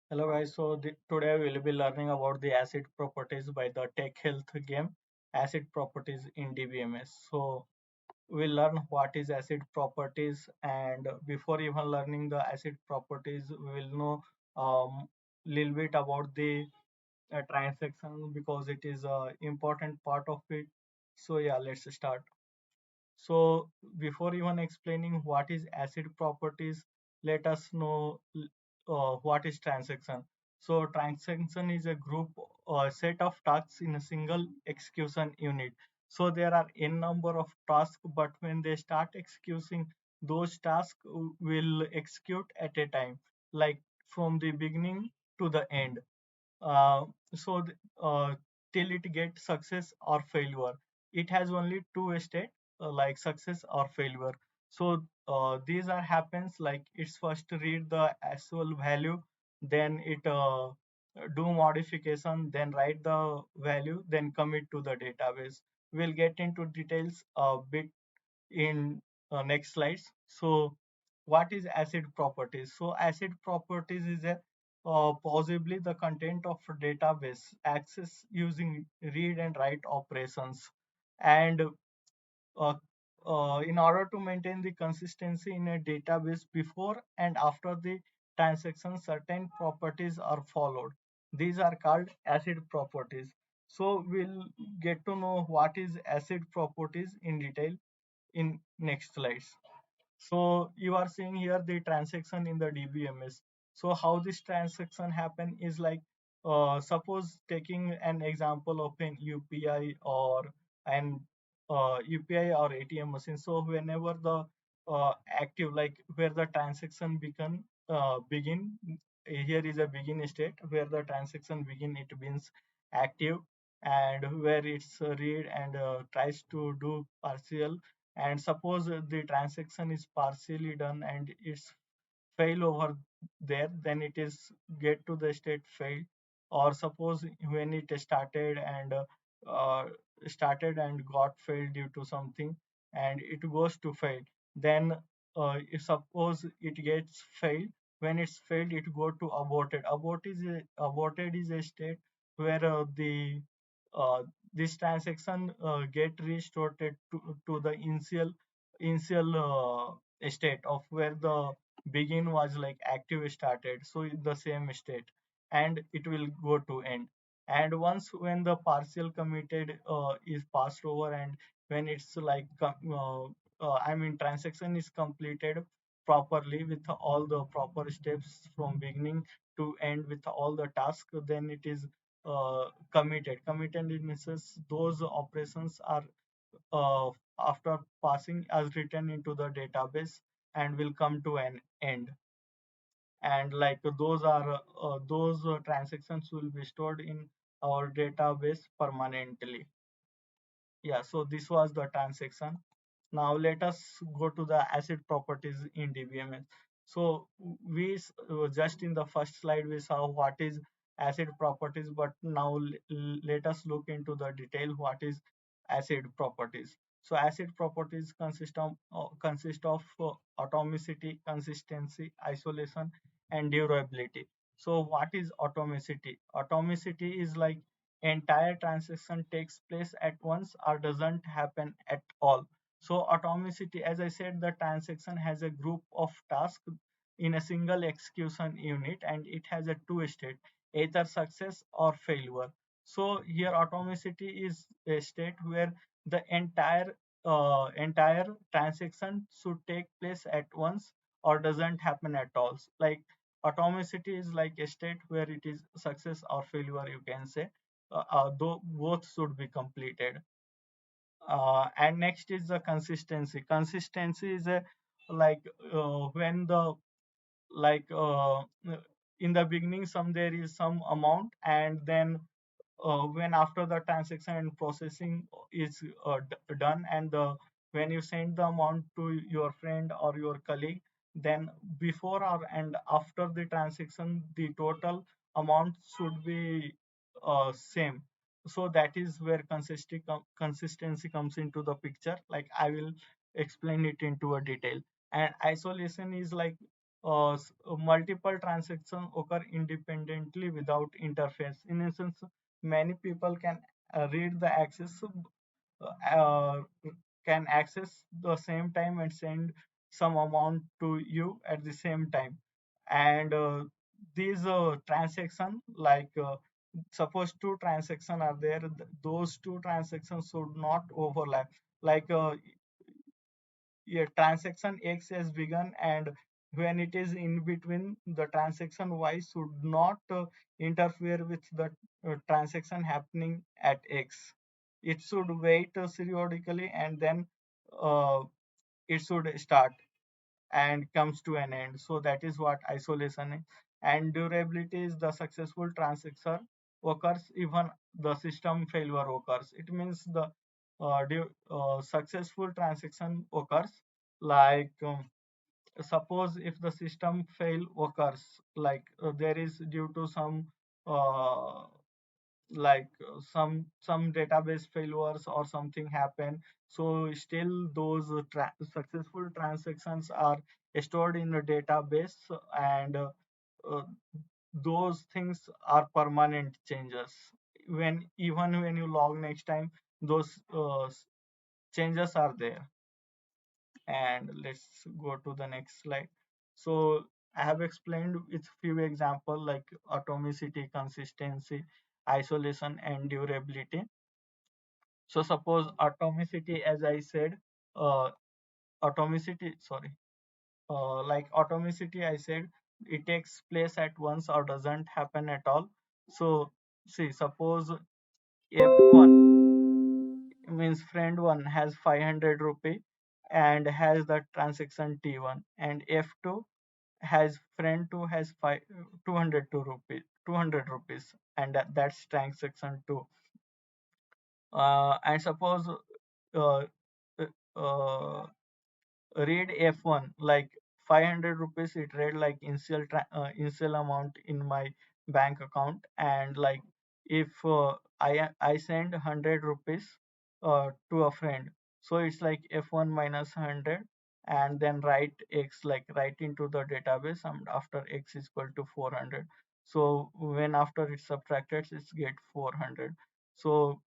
Hello guys, today we'll be learning about the acid properties by the Tech Health game, acid properties in dbms. So we'll learn what is acid properties, and before even learning the acid properties, we will know little bit about the transaction because it is a important part of it. So yeah, let's start. So before even explaining what is acid properties, let us know what is transaction. So transaction is a group or set of tasks in a single execution unit. So there are n number of tasks, but when they start executing, those tasks will execute at a time, like from the beginning to the end. uh, so till it gets success or failure, it has only two state, like success or failure. So these are happens like it's first read the actual value, then it do modification, then write the value, then commit to the database. We'll get into details a bit in next slides. So what is acid properties? So acid properties is a possibly the content of a database access using read and write operations. And uh, in order to maintain the consistency in a database before and after the transaction, certain properties are followed. These are called acid properties. So we'll get to know what is acid properties in detail in next slides. So you are seeing here the transaction in the dbms. So how this transaction happen is like, suppose taking an example of an upi or an upi or atm machine. So whenever the active, like where the transaction begin, here is a begin state where the transaction begin, it means active, and where it's read and tries to do partial. And suppose the transaction is partially done and it's fail over there, then it is get to the state failed. Or suppose when it uh, started and got failed due to something, and it goes to fail, then if suppose it gets failed, when it's failed it go to aborted is a state where uh, this transaction get restored to the initial state of where the begin was like active started, so in the same state, and it will go to end. And once when the partial committed is passed over, and when it's like I mean transaction is completed properly with all the proper steps from beginning to end with all the tasks, then it is committed means those operations are uh, after passing as written into the database and will come to an end. And like those transactions will be stored in our database permanently. Yeah, so this was the transaction. Now let us go to the acid properties in dbms. So just in the first slide we saw what is acid properties, but now let us look into the detail what is acid properties. So acid properties consist of atomicity, consistency, isolation, and durability. So what is atomicity? Atomicity is like entire transaction takes place at once or doesn't happen at all. So atomicity, as I said, the transaction has a group of tasks in a single execution unit, and it has a two state, either success or failure. So here atomicity is a state where the entire transaction should take place at once or doesn't happen at all. Like atomicity is like a state where it is success or failure, you can say, though both should be completed. And next is the consistency. Consistency is a like when the like in the beginning some there is some amount, and then when after the transaction and processing is done, and when you send the amount to your friend or your colleague, then before or and after the transaction the total amount should be same. So that is where consistency comes into the picture. Like I will explain it into a detail. And isolation is like multiple transactions occur independently without interface. In essence, many people read the access uh, can access the same time and send some amount to you at the same time. And these transaction, like suppose two transactions are there, those two transactions should not overlap. Like a transaction X has begun, and when it is in between, the transaction Y should not interfere with the transaction happening at X. It should wait periodically, and then uh, it should start and comes to an end. So that is what isolation is. And durability is the successful transaction occurs even the system failure occurs. It means the successful transaction occurs, like suppose if the system fail occurs, like there is due to some uh, some database failures or something happen, so still those successful transactions are stored in a database, and uh, those things are permanent changes. When even when you log next time, those changes are there. And let's go to the next slide. So I have explained with few example like atomicity, consistency, isolation, and durability. So suppose atomicity, as I said, uh, atomicity, sorry, like atomicity, I said it takes place at once or doesn't happen at all. So see, suppose F1 means friend one has 500 rupee and has the transaction T1, and F2 has friend 2 has 202 rupees, 200 rupees, and that's transaction 2. And suppose uh, uh, uh, read F1 like 500 rupees, it read like initial amount in my bank account, and like if I send 100 rupees to a friend, so it's like F1 minus 100, and then write X, like write into the database, and after X is equal to 400. So when after it's subtracted, it's get 400. So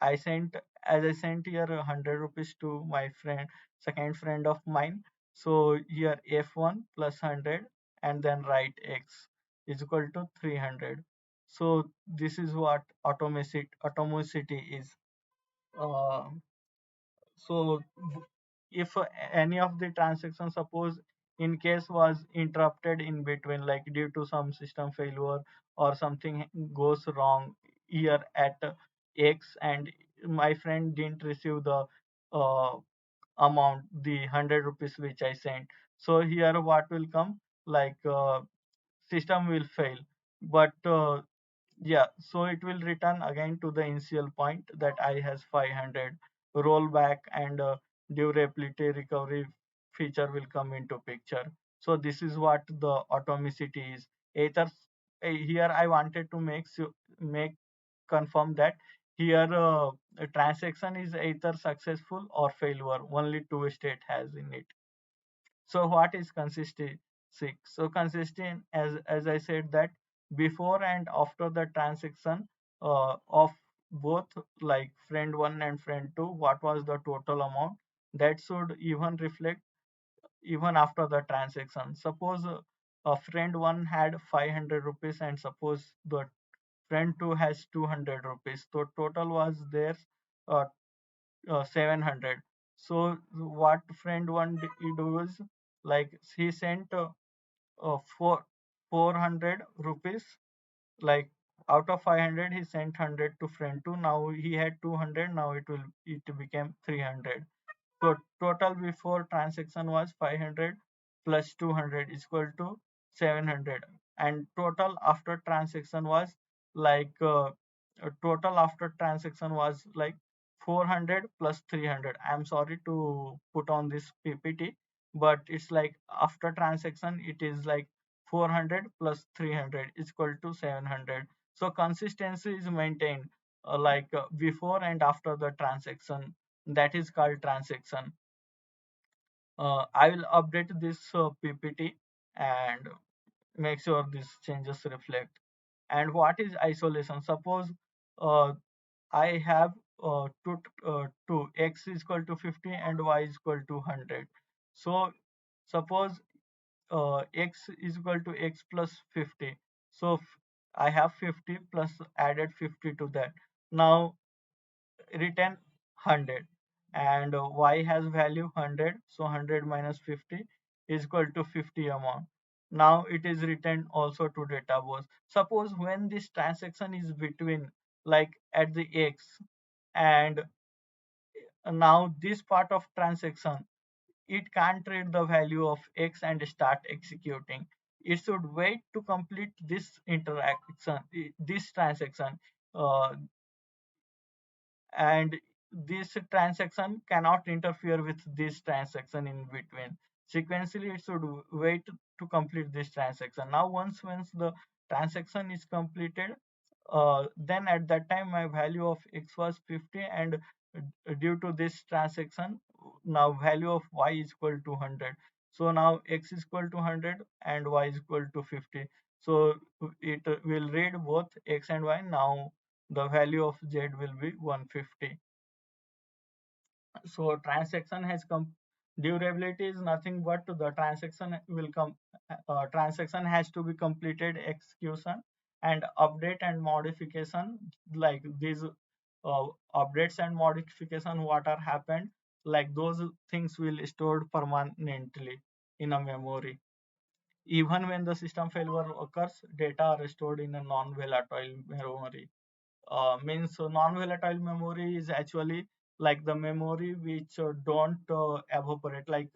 I sent, as I sent here 100 rupees to my friend, second friend of mine. So here F1 plus 100, and then write X is equal to 300. So this is what atomicity is. Uh, so if any of the transactions, suppose in case was interrupted in between, like due to some system failure or something goes wrong here at X, and my friend didn't receive the uh, amount, the 100 rupees which I sent. So here what will come, like system will fail. But yeah, so it will return again to the initial point that I has 500, rollback, and durability recovery feature will come into picture. So this is what the atomicity is. Either here I wanted to make confirm that here a transaction is either successful or failure. Only two state has in it. So what is consistency? So consistent, as I said, that before and after the transaction of both, like friend one and friend two, what was the total amount, that should even reflect even after the transaction. Suppose a friend one had 500 rupees, and suppose the friend two has 200 rupees. So total was there uh, 700. So what friend one he do is, like he sent 400 rupees, like out of 500 he sent 100 to friend 2. Now he had 200, now it became 300. So total before transaction was 500 plus 200 is equal to 700, and total after transaction was like total after transaction was like 400 plus 300. I'm sorry to put on this PPT, but it's like after transaction it is like 400 plus 300 is equal to 700. So consistency is maintained like before and after the transaction, that is called transaction. I will update this PPT, and make sure these changes reflect. And what is isolation? Suppose uh, I have two x is equal to 50 and y is equal to 100. So suppose x is equal to x plus 50. So I have 50 plus added 50 to that. Now return 100, and y has value 100, so 100 minus 50 is equal to 50 amount. Now it is written also to database. Suppose when this transaction is between, like at the x, and now this part of transaction, it can't read the value of x and start executing. It should wait to complete this interaction, this transaction, uh, and this transaction cannot interfere with this transaction in between. Sequentially, it should wait to complete this transaction. Now, once the transaction is completed, then at that time my value of x was 50, and due to this transaction, now value of y is equal to 100. So now x is equal to 100 and y is equal to 50. So it will read both x and y. Now the value of z will be 150. So transaction has come. Durability is nothing but the transaction will come. Transaction has to be completed execution and update and modification, like these updates and modification what are happened, like those things will stored permanently in a memory. Even when the system failure occurs, data are stored in a non-volatile memory. Means non-volatile memory is actually like the memory which don't evaporate, like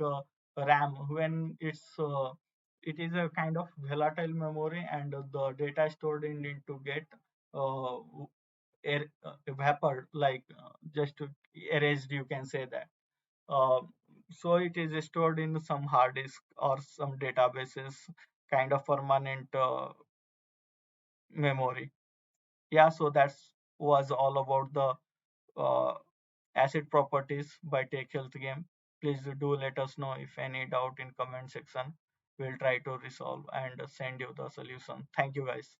RAM. When it is a kind of volatile memory, and the data stored in it to get uh, evaporated, like just erased, you can say that. uh, so it is stored in some hard disk or some databases, kind of permanent memory. Yeah, so that's was all about the uh, acid properties by Take Health Game. Please do let us know if any doubt in comment section. We'll try to resolve and send you the solution. Thank you guys.